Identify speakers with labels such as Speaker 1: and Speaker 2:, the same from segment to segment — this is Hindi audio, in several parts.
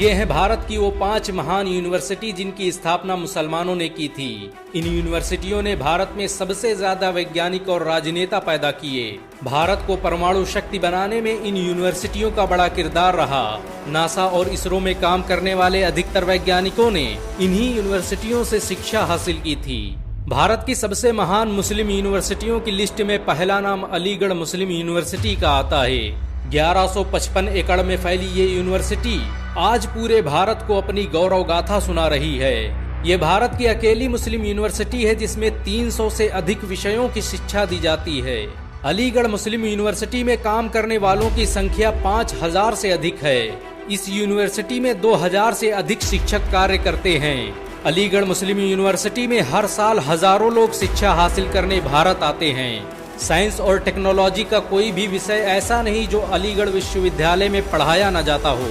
Speaker 1: ये है भारत की वो 5 महान यूनिवर्सिटी जिनकी स्थापना मुसलमानों ने की थी। इन यूनिवर्सिटियों ने भारत में सबसे ज्यादा वैज्ञानिक और राजनेता पैदा किए। भारत को परमाणु शक्ति बनाने में इन यूनिवर्सिटियों का बड़ा किरदार रहा। नासा और इसरो में काम करने वाले अधिकतर वैज्ञानिकों ने इन्हीं यूनिवर्सिटियों से शिक्षा हासिल की थी। भारत की सबसे महान मुस्लिम यूनिवर्सिटियों की लिस्ट में पहला नाम अलीगढ़ मुस्लिम यूनिवर्सिटी का आता है। 1155 एकड़ में फैली ये यूनिवर्सिटी आज पूरे भारत को अपनी गौरव गाथा सुना रही है। ये भारत की अकेली मुस्लिम यूनिवर्सिटी है जिसमें 300 से अधिक विषयों की शिक्षा दी जाती है। अलीगढ़ मुस्लिम यूनिवर्सिटी में काम करने वालों की संख्या 5000 से अधिक है। इस यूनिवर्सिटी में 2000 से अधिक शिक्षक कार्य करते हैं। अलीगढ़ मुस्लिम यूनिवर्सिटी में हर साल हजारों लोग शिक्षा हासिल करने भारत आते हैं। साइंस और टेक्नोलॉजी का कोई भी विषय ऐसा नहीं जो अलीगढ़ विश्वविद्यालय में पढ़ाया न जाता हो।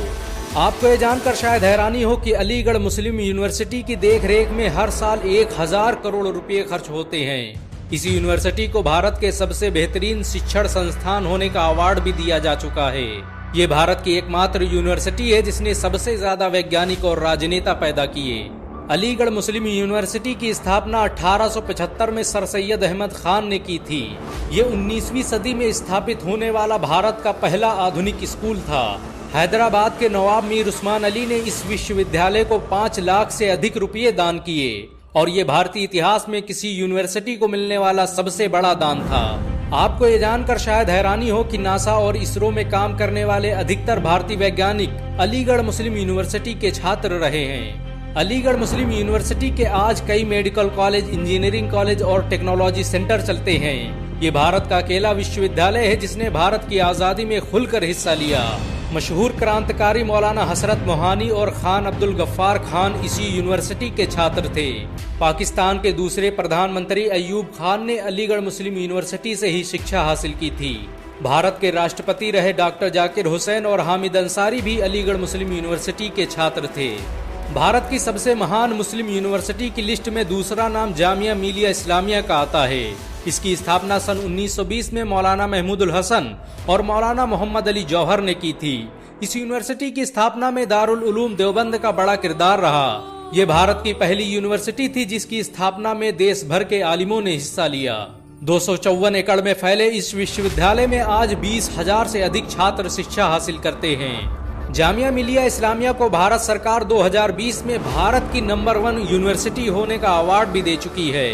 Speaker 1: आपको ये जानकर शायद हैरानी हो कि अलीगढ़ मुस्लिम यूनिवर्सिटी की देखरेख में हर साल 1000 करोड़ रुपए खर्च होते हैं। इस यूनिवर्सिटी को भारत के सबसे बेहतरीन शिक्षण संस्थान होने का अवार्ड भी दिया जा चुका है। ये भारत की एकमात्र यूनिवर्सिटी है जिसने सबसे ज्यादा वैज्ञानिक और राजनेता पैदा किए। अलीगढ़ मुस्लिम यूनिवर्सिटी की स्थापना 1875 में सर सैयद अहमद खान ने की थी। ये 19वीं सदी में स्थापित होने वाला भारत का पहला आधुनिक स्कूल था। हैदराबाद के नवाब मीर उस्मान अली ने इस विश्वविद्यालय को 5 लाख से अधिक रुपये दान किए और ये भारतीय इतिहास में किसी यूनिवर्सिटी को मिलने वाला सबसे बड़ा दान था। आपको ये जानकर शायद हैरानी हो कि नासा और इसरो में काम करने वाले अधिकतर भारतीय वैज्ञानिक अलीगढ़ मुस्लिम यूनिवर्सिटी के छात्र रहे हैं। अलीगढ़ मुस्लिम यूनिवर्सिटी के आज कई मेडिकल कॉलेज, इंजीनियरिंग कॉलेज और टेक्नोलॉजी सेंटर चलते हैं। ये भारत का अकेला विश्वविद्यालय है जिसने भारत की आजादी में खुलकर हिस्सा लिया। मशहूर क्रांतिकारी मौलाना हसरत मोहानी और खान अब्दुल गफ्फार खान इसी यूनिवर्सिटी के छात्र थे। पाकिस्तान के दूसरे प्रधानमंत्री अयूब खान ने अलीगढ़ मुस्लिम यूनिवर्सिटी से ही शिक्षा हासिल की थी। भारत के राष्ट्रपति रहे डॉक्टर जाकिर हुसैन और हामिद अंसारी भी अलीगढ़ मुस्लिम यूनिवर्सिटी के छात्र थे। भारत की सबसे महान मुस्लिम यूनिवर्सिटी की लिस्ट में दूसरा नाम जामिया मिलिया इस्लामिया का आता है। इसकी स्थापना सन 1920 में मौलाना महमूदुल हसन और मौलाना मोहम्मद अली जौहर ने की थी। इस यूनिवर्सिटी की स्थापना में दारुल उलूम देवबंद का बड़ा किरदार रहा। ये भारत की पहली यूनिवर्सिटी थी जिसकी स्थापना में देश भर के आलिमों ने हिस्सा लिया। 254 एकड़ में फैले इस विश्वविद्यालय में आज 20,000 से अधिक छात्र शिक्षा हासिल करते हैं। जामिया मिलिया इस्लामिया को भारत सरकार 2020 में भारत की नंबर 1 यूनिवर्सिटी होने का अवार्ड भी दे चुकी है।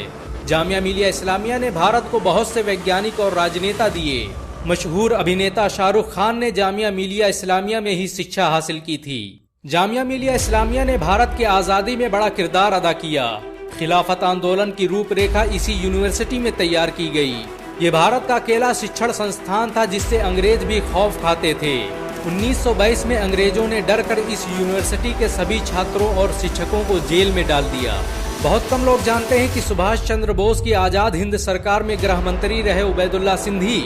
Speaker 1: जामिया मिलिया इस्लामिया ने भारत को बहुत से वैज्ञानिक और राजनेता दिए। मशहूर अभिनेता शाहरुख खान ने जामिया मिलिया इस्लामिया में ही शिक्षा हासिल की थी। जामिया मिलिया इस्लामिया ने भारत की आजादी में बड़ा किरदार अदा किया। खिलाफत आंदोलन की रूपरेखा इसी यूनिवर्सिटी में तैयार की गई। ये भारत का अकेला शिक्षण संस्थान था जिससे अंग्रेज भी खौफ खाते थे। 1922 में अंग्रेजों ने डरकर इस यूनिवर्सिटी के सभी छात्रों और शिक्षकों को जेल में डाल दिया। बहुत कम लोग जानते हैं कि सुभाष चंद्र बोस की आजाद हिंद सरकार में गृह मंत्री रहे उबैदुल्ला सिंधी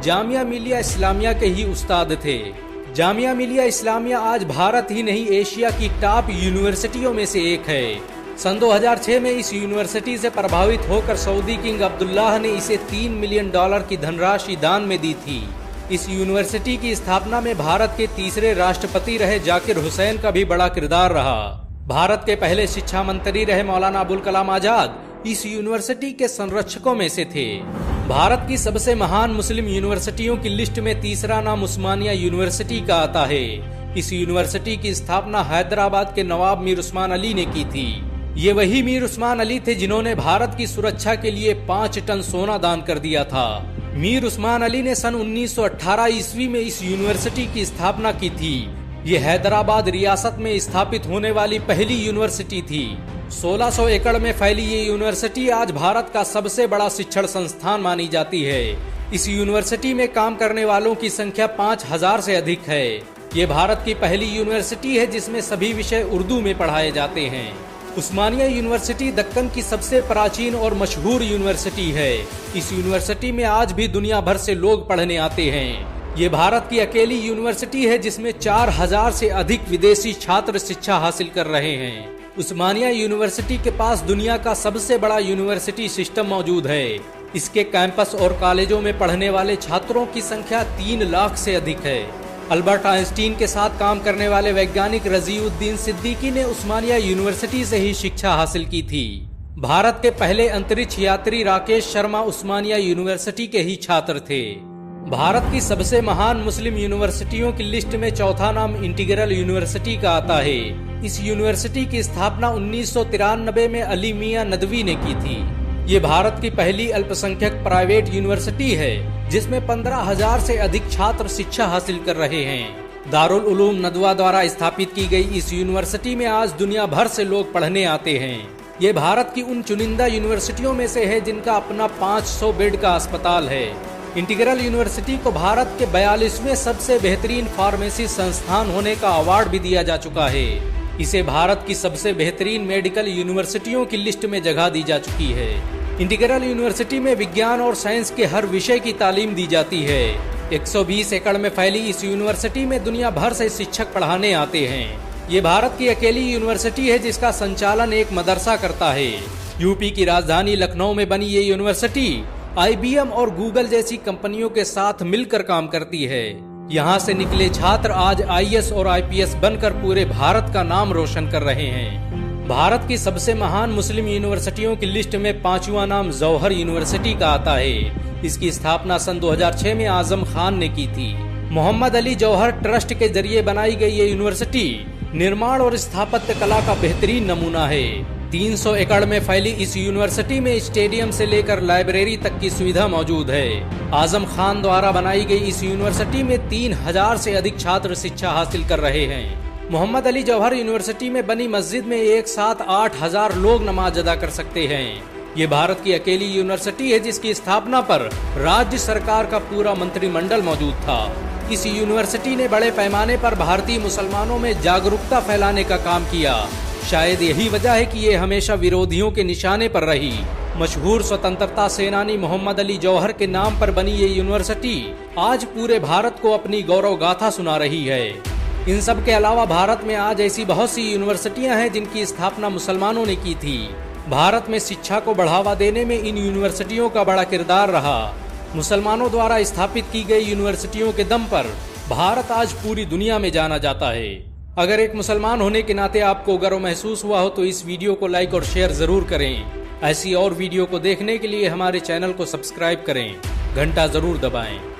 Speaker 1: जामिया मिलिया इस्लामिया के ही उस्ताद थे। जामिया मिलिया इस्लामिया आज भारत ही नहीं एशिया की टॉप यूनिवर्सिटियों में से एक है। सन 2006 में इस यूनिवर्सिटी से प्रभावित होकर सऊदी किंग अब्दुल्लाह ने इसे $3 मिलियन की धनराशि दान में दी थी। इस यूनिवर्सिटी की स्थापना में भारत के तीसरे राष्ट्रपति रहे जाकिर हुसैन का भी बड़ा किरदार रहा। भारत के पहले शिक्षा मंत्री रहे मौलाना अबुल कलाम आजाद इस यूनिवर्सिटी के संरक्षकों में से थे। भारत की सबसे महान मुस्लिम यूनिवर्सिटियों की लिस्ट में तीसरा नाम उस्मानिया यूनिवर्सिटी का आता है। इस यूनिवर्सिटी की स्थापना हैदराबाद के नवाब मीर उस्मान अली ने की थी। ये वही मीर उस्मान अली थे जिन्होंने भारत की सुरक्षा के लिए 5 टन सोना दान कर दिया था। मीर उस्मान अली ने सन 1918 ईस्वी में इस यूनिवर्सिटी की स्थापना की थी। ये हैदराबाद रियासत में स्थापित होने वाली पहली यूनिवर्सिटी थी। 1600 एकड़ में फैली ये यूनिवर्सिटी आज भारत का सबसे बड़ा शिक्षण संस्थान मानी जाती है। इस यूनिवर्सिटी में काम करने वालों की संख्या 5000 से अधिक है। ये भारत की पहली यूनिवर्सिटी है जिसमें सभी विषय उर्दू में पढ़ाए जाते हैं। उस्मानिया यूनिवर्सिटी दक्कन की सबसे प्राचीन और मशहूर यूनिवर्सिटी है। इस यूनिवर्सिटी में आज भी दुनिया भर से लोग पढ़ने आते हैं। ये भारत की अकेली यूनिवर्सिटी है जिसमें 4000 से अधिक विदेशी छात्र शिक्षा हासिल कर रहे हैं। उस्मानिया यूनिवर्सिटी के पास दुनिया का सबसे बड़ा यूनिवर्सिटी सिस्टम मौजूद है। इसके कैंपस और कॉलेजों में पढ़ने वाले छात्रों की संख्या 3 लाख से अधिक है। अल्बर्ट आइंस्टीन के साथ काम करने वाले वैज्ञानिक रजीउद्दीन सिद्दीकी ने उस्मानिया यूनिवर्सिटी से ही शिक्षा हासिल की थी। भारत के पहले अंतरिक्ष यात्री राकेश शर्मा उस्मानिया यूनिवर्सिटी के ही छात्र थे। भारत की सबसे महान मुस्लिम यूनिवर्सिटियों की लिस्ट में चौथा नाम इंटीग्रल यूनिवर्सिटी का आता है। इस यूनिवर्सिटी की स्थापना 1993 में अली मियां नदवी ने की थी। ये भारत की पहली अल्पसंख्यक प्राइवेट यूनिवर्सिटी है जिसमें 15,000 से अधिक छात्र शिक्षा हासिल कर रहे हैं। दारुल उलूम नदवा द्वारा स्थापित की गई इस यूनिवर्सिटी में आज दुनिया भर से लोग पढ़ने आते हैं। ये भारत की उन चुनिंदा यूनिवर्सिटियों में से है जिनका अपना 500 बेड का अस्पताल है। इंटीग्रल यूनिवर्सिटी को भारत के 42वें सबसे बेहतरीन फार्मेसी संस्थान होने का अवार्ड भी दिया जा चुका है। इसे भारत की सबसे बेहतरीन मेडिकल यूनिवर्सिटियों की लिस्ट में जगह दी जा चुकी है। इंटीग्रल यूनिवर्सिटी में विज्ञान और साइंस के हर विषय की तालीम दी जाती है। 120 एकड़ में फैली इस यूनिवर्सिटी में दुनिया भर से शिक्षक पढ़ाने आते हैं। ये भारत की अकेली यूनिवर्सिटी है जिसका संचालन एक मदरसा करता है। यूपी की राजधानी लखनऊ में बनी ये यूनिवर्सिटी IBM और गूगल जैसी कंपनियों के साथ मिलकर काम करती है। यहाँ से निकले छात्र आज IAS और IPS बनकर पूरे भारत का नाम रोशन कर रहे हैं। भारत की सबसे महान मुस्लिम यूनिवर्सिटियों की लिस्ट में 5वां नाम जौहर यूनिवर्सिटी का आता है। इसकी स्थापना सन 2006 में आजम खान ने की थी। मोहम्मद अली जौहर ट्रस्ट के जरिए बनाई गई ये यूनिवर्सिटी निर्माण और स्थापत्य कला का बेहतरीन नमूना है। 300 एकड़ में फैली इस यूनिवर्सिटी में स्टेडियम से लेकर लाइब्रेरी तक की सुविधा मौजूद है। आजम खान द्वारा बनाई गई इस यूनिवर्सिटी में 3000 से अधिक छात्र शिक्षा हासिल कर रहे हैं। मोहम्मद अली जौहर यूनिवर्सिटी में बनी मस्जिद में एक साथ 8000 लोग नमाज अदा कर सकते हैं। ये भारत की अकेली यूनिवर्सिटी है जिसकी स्थापना पर राज्य सरकार का पूरा मंत्रिमंडल मौजूद था। इस यूनिवर्सिटी ने बड़े पैमाने पर भारतीय मुसलमानों में जागरूकता फैलाने का काम किया। शायद यही वजह है कि ये हमेशा विरोधियों के निशाने पर रही। मशहूर स्वतंत्रता सेनानी मोहम्मद अली जौहर के नाम पर बनी ये यूनिवर्सिटी आज पूरे भारत को अपनी गौरव गाथा सुना रही है। इन सब के अलावा भारत में आज ऐसी बहुत सी यूनिवर्सिटियां हैं जिनकी स्थापना मुसलमानों ने की थी। भारत में शिक्षा को बढ़ावा देने में इन यूनिवर्सिटियों का बड़ा किरदार रहा। मुसलमानों द्वारा स्थापित की गई यूनिवर्सिटियों के दम पर भारत आज पूरी दुनिया में जाना जाता है। अगर एक मुसलमान होने के नाते आपको गर्व महसूस हुआ हो तो इस वीडियो को लाइक और शेयर जरूर करें। ऐसी और वीडियो को देखने के लिए हमारे चैनल को सब्सक्राइब करें, घंटा जरूर दबाएं।